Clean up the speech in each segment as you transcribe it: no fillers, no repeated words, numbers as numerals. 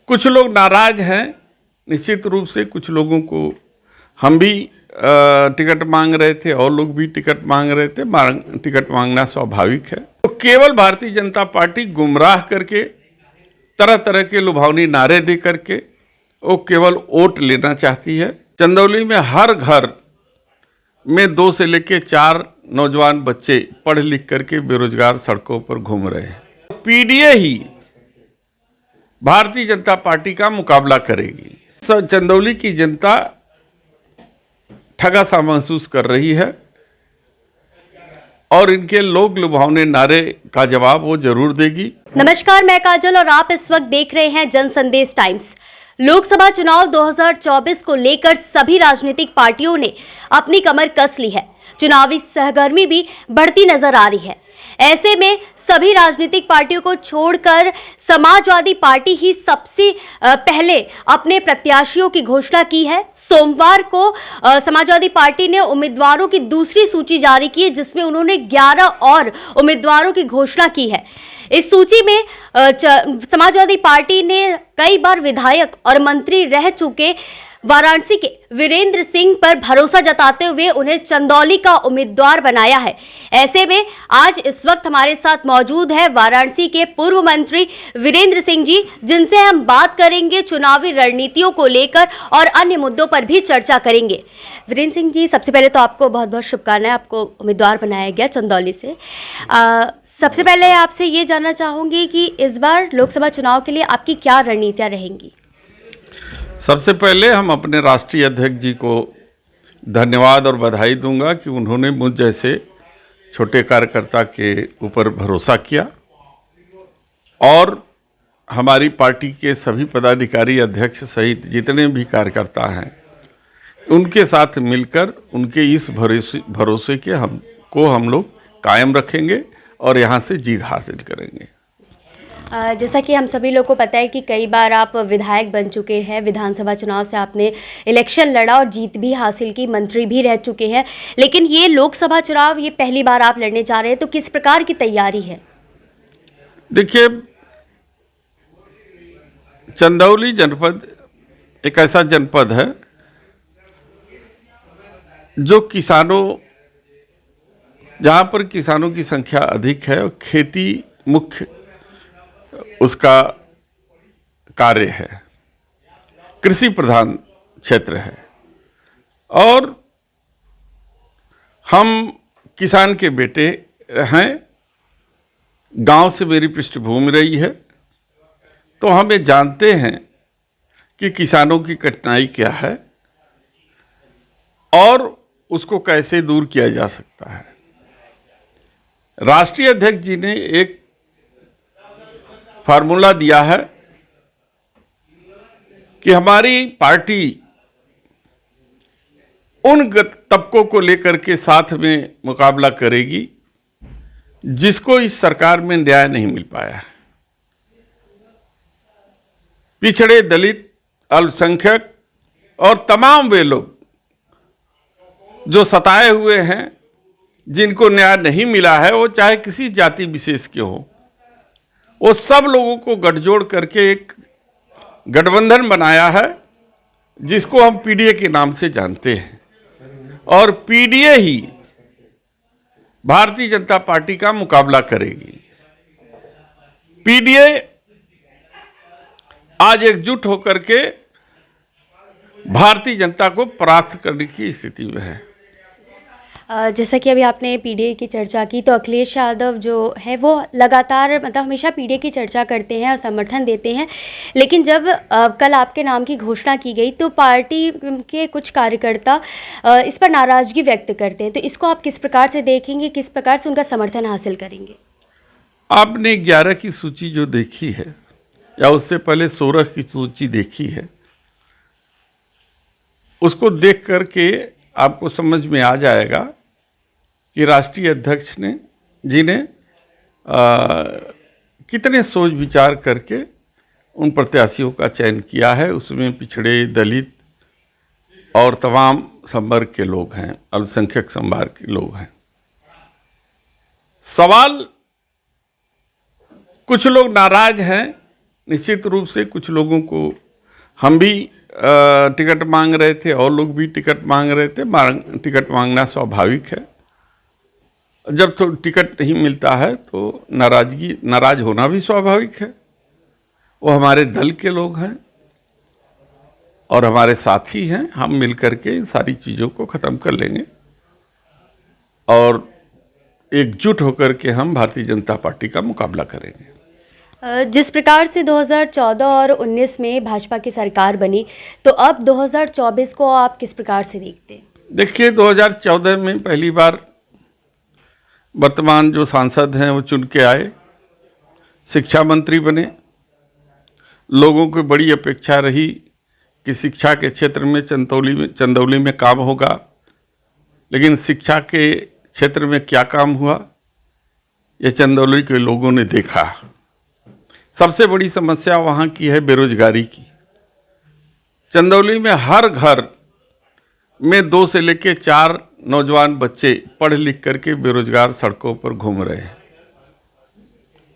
कुछ लोग नाराज हैं निश्चित रूप से। कुछ लोगों को हम भी टिकट मांग रहे थे और लोग भी टिकट मांग रहे थे। टिकट मांगना स्वाभाविक है। तो केवल भारतीय जनता पार्टी गुमराह करके तरह तरह के लुभावनी नारे दे करके वो केवल वोट लेना चाहती है। चंदौली में हर घर में 2 से लेकर 4 नौजवान बच्चे पढ़ लिख करके बेरोजगार सड़कों पर घूम रहे हैं। पीडीए ही भारतीय जनता पार्टी का मुकाबला करेगी। चंदौली की जनता ठगा सा महसूस कर रही है और इनके लोग लुभावने नारे का जवाब वो जरूर देगी। नमस्कार, मैं काजल और आप इस वक्त देख रहे हैं जन संदेश टाइम्स। लोकसभा चुनाव 2024 को लेकर सभी राजनीतिक पार्टियों ने अपनी कमर कस ली है। चुनावी सहगर्मी भी बढ़ती नजर आ रही है। ऐसे में सभी राजनीतिक पार्टियों को छोड़कर समाजवादी पार्टी ही सबसे पहले अपने प्रत्याशियों की घोषणा की है। सोमवार को समाजवादी पार्टी ने उम्मीदवारों की दूसरी सूची जारी की है, जिसमें उन्होंने 11 और उम्मीदवारों की घोषणा की है। इस सूची में समाजवादी पार्टी ने कई बार विधायक और मंत्री रह चुके वाराणसी के वीरेंद्र सिंह पर भरोसा जताते हुए उन्हें चंदौली का उम्मीदवार बनाया है। ऐसे में आज इस वक्त हमारे साथ मौजूद है वाराणसी के पूर्व मंत्री वीरेंद्र सिंह जी, जिनसे हम बात करेंगे चुनावी रणनीतियों को लेकर और अन्य मुद्दों पर भी चर्चा करेंगे। वीरेंद्र सिंह जी, सबसे पहले तो आपको बहुत बहुत शुभकामनाएं। आपको उम्मीदवार बनाया गया चंदौली से। सबसे पहले आपसे ये जानना चाहूँगी कि इस बार लोकसभा चुनाव के लिए आपकी क्या रणनीतियाँ रहेंगी? सबसे पहले हम अपने राष्ट्रीय अध्यक्ष जी को धन्यवाद और बधाई दूंगा कि उन्होंने मुझ जैसे छोटे कार्यकर्ता के ऊपर भरोसा किया और हमारी पार्टी के सभी पदाधिकारी, अध्यक्ष सहित जितने भी कार्यकर्ता हैं, उनके साथ मिलकर उनके इस भरोसे के हम लोग कायम रखेंगे और यहाँ से जीत हासिल करेंगे। जैसा कि हम सभी लोग को पता है कि कई बार आप विधायक बन चुके हैं। विधानसभा चुनाव से आपने इलेक्शन लड़ा और जीत भी हासिल की, मंत्री भी रह चुके हैं, लेकिन ये लोकसभा चुनाव ये पहली बार आप लड़ने जा रहे हैं, तो किस प्रकार की तैयारी है? देखिए, चंदौली जनपद एक ऐसा जनपद है जो जहाँ पर किसानों की संख्या अधिक है और खेती मुख्य उसका कार्य है, कृषि प्रधान क्षेत्र है और हम किसान के बेटे हैं। गांव से मेरी पृष्ठभूमि रही है, तो हम ये जानते हैं कि किसानों की कठिनाई क्या है और उसको कैसे दूर किया जा सकता है। राष्ट्रीय अध्यक्ष जी ने एक फार्मूला दिया है कि हमारी पार्टी उन तबकों को लेकर के साथ में मुकाबला करेगी जिसको इस सरकार में न्याय नहीं मिल पाया है। पिछड़े, दलित, अल्पसंख्यक और तमाम वे लोग जो सताए हुए हैं, जिनको न्याय नहीं मिला है, वो चाहे किसी जाति विशेष के हो, वो सब लोगों को गठजोड़ करके एक गठबंधन बनाया है जिसको हम पीडीए के नाम से जानते हैं और पीडीए ही भारतीय जनता पार्टी का मुकाबला करेगी। पीडीए आज एकजुट होकर के भारतीय जनता को परास्त करने की स्थिति में है। जैसा कि अभी आपने पीडीए की चर्चा की, तो अखिलेश यादव जो है वो लगातार हमेशा पीडीए की चर्चा करते हैं और समर्थन देते हैं, लेकिन जब कल आपके नाम की घोषणा की गई तो पार्टी के कुछ कार्यकर्ता इस पर नाराजगी व्यक्त करते हैं, तो इसको आप किस प्रकार से देखेंगे, किस प्रकार से उनका समर्थन हासिल करेंगे? आपने 11 की सूची जो देखी है या उससे पहले 16 की सूची देखी है, उसको देख करके आपको समझ में आ जाएगा कि राष्ट्रीय अध्यक्ष जी ने कितने सोच विचार करके उन प्रत्याशियों का चयन किया है। उसमें पिछड़े, दलित और तमाम संवर्ग के लोग हैं, अल्पसंख्यक संवर्ग के लोग हैं। सवाल, कुछ लोग नाराज हैं निश्चित रूप से कुछ लोगों को हम भी टिकट मांग रहे थे और लोग भी टिकट मांग रहे थे। टिकट मांगना स्वाभाविक है। जब तो टिकट नहीं मिलता है तो नाराज होना भी स्वाभाविक है। वो हमारे दल के लोग हैं और हमारे साथी हैं। हम मिलकर के इन सारी चीज़ों को ख़त्म कर लेंगे और एकजुट होकर के हम भारतीय जनता पार्टी का मुकाबला करेंगे। जिस प्रकार से 2014 और 19 में भाजपा की सरकार बनी, तो अब 2024 को आप किस प्रकार से देखते हैं? देखिए, 2014 में पहली बार वर्तमान जो सांसद हैं वो चुन के आए, शिक्षा मंत्री बने। लोगों को बड़ी अपेक्षा रही कि शिक्षा के क्षेत्र में चंदौली में काम होगा, लेकिन शिक्षा के क्षेत्र में क्या काम हुआ ये चंदौली के लोगों ने देखा। सबसे बड़ी समस्या वहाँ की है बेरोजगारी की। चंदौली में हर घर में 2 से लेकर 4 नौजवान बच्चे पढ़ लिख करके बेरोजगार सड़कों पर घूम रहे हैं,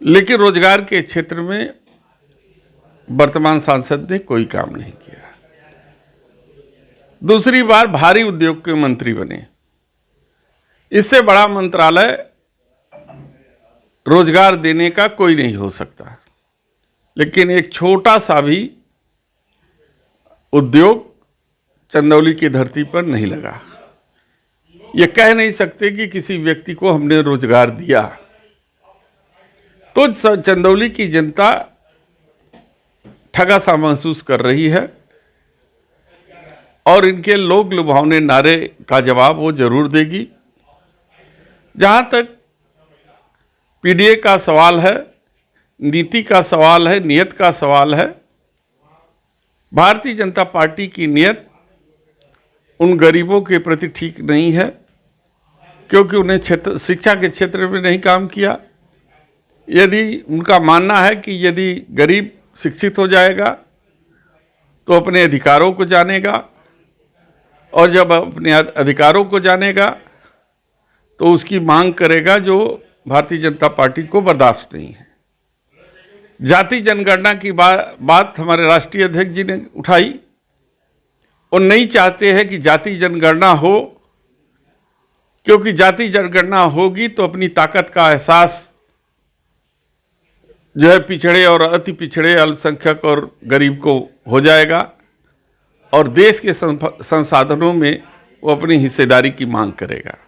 लेकिन रोजगार के क्षेत्र में वर्तमान सांसद ने कोई काम नहीं किया। दूसरी बार भारी उद्योग के मंत्री बने। इससे बड़ा मंत्रालय रोजगार देने का कोई नहीं हो सकता, लेकिन एक छोटा सा भी उद्योग चंदौली की धरती पर नहीं लगा। ये कह नहीं सकते कि किसी व्यक्ति को हमने रोजगार दिया। तो चंदौली की जनता ठगा सा महसूस कर रही है और इनके लोग लुभावने नारे का जवाब वो जरूर देगी। जहाँ तक पीडीए का सवाल है, नीति का सवाल है, नियत का सवाल है, भारतीय जनता पार्टी की नियत उन गरीबों के प्रति ठीक नहीं है, क्योंकि उन्हें शिक्षा के क्षेत्र में नहीं काम किया। यदि उनका मानना है कि यदि गरीब शिक्षित हो जाएगा तो अपने अधिकारों को जानेगा, और जब अपने अधिकारों को जानेगा तो उसकी मांग करेगा जो भारतीय जनता पार्टी को बर्दाश्त नहीं है। जाति जनगणना की बात हमारे राष्ट्रीय अध्यक्ष जी ने उठाई। वो नहीं चाहते हैं कि जाति जनगणना हो, क्योंकि जाति जनगणना होगी तो अपनी ताकत का एहसास जो है पिछड़े और अति पिछड़े, अल्पसंख्यक और गरीब को हो जाएगा और देश के संसाधनों में वो अपनी हिस्सेदारी की मांग करेगा।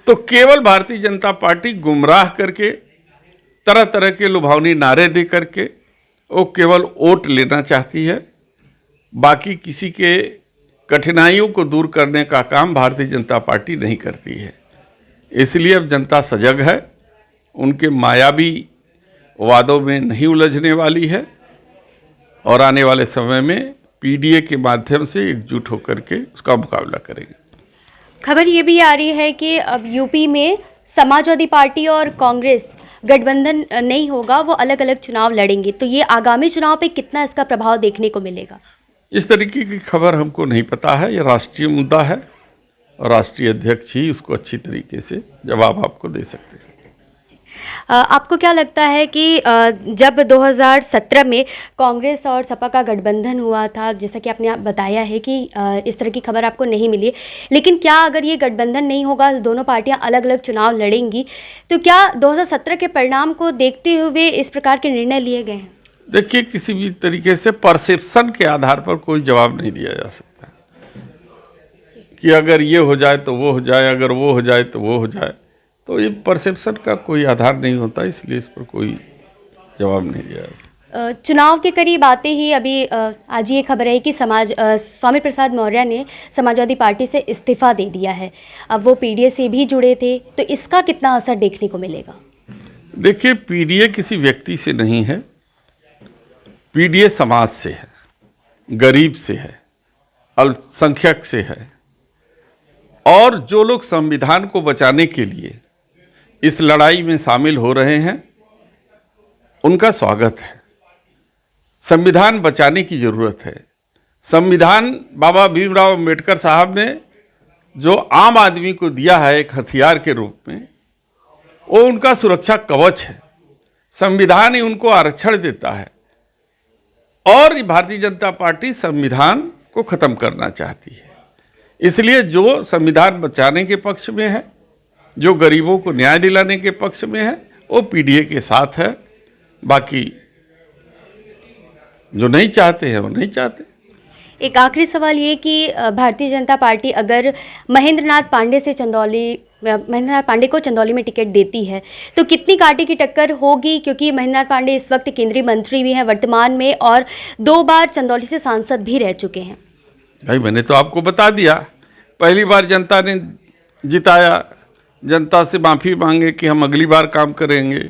तो केवल भारतीय जनता पार्टी गुमराह करके, तरह तरह के लुभावनी नारे दे करके वो केवल वोट लेना चाहती है। बाकी किसी के कठिनाइयों को दूर करने का काम भारतीय जनता पार्टी नहीं करती है। इसलिए अब जनता सजग है, उनके मायावी वादों में नहीं उलझने वाली है और आने वाले समय में पीडीए के माध्यम से एकजुट होकर के उसका मुकाबला करेंगे। खबर ये भी आ रही है कि अब यूपी में समाजवादी पार्टी और कांग्रेस गठबंधन नहीं होगा, वो अलग अलग चुनाव लड़ेंगे। तो ये आगामी चुनाव पे कितना इसका प्रभाव देखने को मिलेगा? इस तरीके की खबर हमको नहीं पता है। ये राष्ट्रीय मुद्दा है और राष्ट्रीय अध्यक्ष ही उसको अच्छी तरीके से जवाब आपको दे सकते हैं। आपको क्या लगता है कि जब 2017 में कांग्रेस और सपा का गठबंधन हुआ था, जैसा कि आपने बताया है कि इस तरह की खबर आपको नहीं मिली, लेकिन क्या अगर ये गठबंधन नहीं होगा, दोनों पार्टियां अलग अलग चुनाव लड़ेंगी, तो क्या 2017 के परिणाम को देखते हुए इस प्रकार के निर्णय लिए गए हैं? देखिए, किसी भी तरीके से परसेप्शन के आधार पर कोई जवाब नहीं दिया जा सकता कि अगर ये हो जाए तो वो हो जाए, अगर वो हो जाए तो वो हो जाए। तो ये परसेप्शन का कोई आधार नहीं होता, इसलिए इस पर कोई जवाब नहीं दिया जा सकता। चुनाव के करीब आते ही अभी आज ये खबर है कि स्वामी प्रसाद मौर्य ने समाजवादी पार्टी से इस्तीफा दे दिया है। अब वो पीडीए से भी जुड़े थे, तो इसका कितना असर देखने को मिलेगा? देखिए, पीडीए किसी व्यक्ति से नहीं है, पीडीए समाज से है, गरीब से है, अल्पसंख्यक से है। और जो लोग संविधान को बचाने के लिए इस लड़ाई में शामिल हो रहे हैं उनका स्वागत है। संविधान बचाने की जरूरत है। संविधान बाबा भीमराव अम्बेडकर साहब ने जो आम आदमी को दिया है एक हथियार के रूप में, वो उनका सुरक्षा कवच है। संविधान ही उनको आरक्षण देता है और भारतीय जनता पार्टी संविधान को खत्म करना चाहती है। इसलिए जो संविधान बचाने के पक्ष में है, जो गरीबों को न्याय दिलाने के पक्ष में है, वो पीडीए के साथ है। बाकी जो नहीं चाहते हैं वो नहीं चाहते। एक आखिरी सवाल ये कि भारतीय जनता पार्टी अगर महेंद्र नाथ पांडे को चंदौली में टिकट देती है तो कितनी कांटे की टक्कर होगी, क्योंकि महेंद्र नाथ पांडे इस वक्त केंद्रीय मंत्री भी हैं वर्तमान में और 2 बार चंदौली से सांसद भी रह चुके हैं। भाई मैंने तो आपको बता दिया, पहली बार जनता ने जिताया, जनता से माफ़ी मांगे कि हम अगली बार काम करेंगे,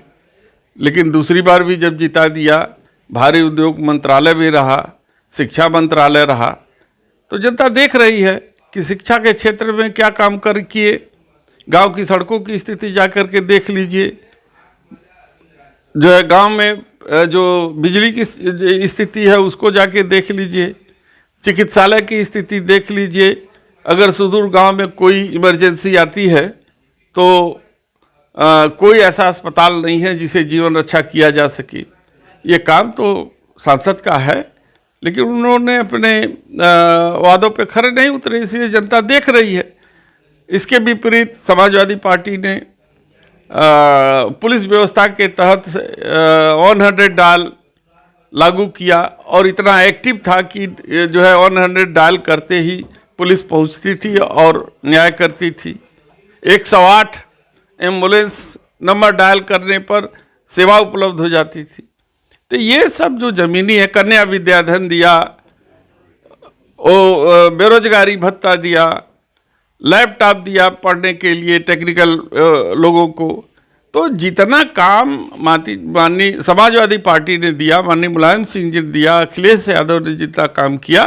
लेकिन दूसरी बार भी जब जिता दिया, भारी उद्योग मंत्रालय भी रहा, शिक्षा मंत्रालय रहा, तो जनता देख रही है कि शिक्षा के क्षेत्र में क्या काम कर किए। गांव की सड़कों की स्थिति जा कर के देख लीजिए, जो है गांव में जो बिजली की स्थिति है उसको जाके देख लीजिए, चिकित्सालय की स्थिति देख लीजिए। अगर सुदूर गांव में कोई इमरजेंसी आती है तो कोई ऐसा अस्पताल नहीं है जिसे जीवन रक्षा किया जा सके। ये काम तो सांसद का है, लेकिन उन्होंने अपने वादों पे खरे नहीं उतरे, इसलिए जनता देख रही है। इसके विपरीत समाजवादी पार्टी ने पुलिस व्यवस्था के तहत 100 डायल लागू किया और इतना एक्टिव था कि जो है 100 डायल करते ही पुलिस पहुंचती थी और न्याय करती थी। 108 एम्बुलेंस नंबर डायल करने पर सेवा उपलब्ध हो जाती थी। तो ये सब जो ज़मीनी है, कन्या विद्याधन दिया, वो बेरोजगारी भत्ता दिया, लैपटॉप दिया पढ़ने के लिए टेक्निकल लोगों को, तो जितना काम माननीय समाजवादी पार्टी ने दिया, माननीय मुलायम सिंह जी ने दिया, अखिलेश यादव ने जितना काम किया,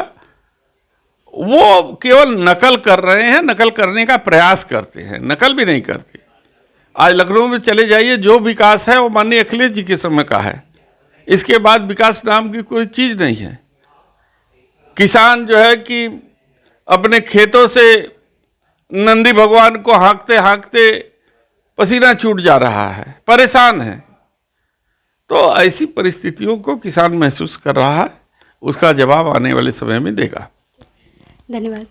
वो केवल नकल कर रहे हैं, नकल करने का प्रयास करते हैं, नकल भी नहीं करते। आज लखनऊ में चले जाइए, जो विकास है वो माननीय अखिलेश जी के समय का है। इसके बाद विकास नाम की कोई चीज़ नहीं है। किसान जो है कि अपने खेतों से नंदी भगवान को हाँकते हाँकते पसीना छूट जा रहा है, परेशान है। तो ऐसी परिस्थितियों को किसान महसूस कर रहा है, उसका जवाब आने वाले समय में देगा। धन्यवाद।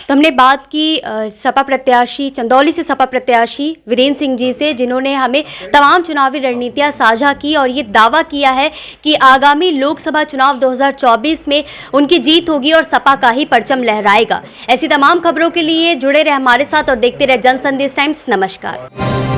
तो हमने बात की सपा प्रत्याशी, चंदौली से सपा प्रत्याशी वीरेंद्र सिंह जी से, जिन्होंने हमें तमाम चुनावी रणनीतियां साझा की और ये दावा किया है कि आगामी लोकसभा चुनाव 2024 में उनकी जीत होगी और सपा का ही परचम लहराएगा। ऐसी तमाम खबरों के लिए जुड़े रहे हमारे साथ और देखते रहे जन संदेश टाइम्स। नमस्कार।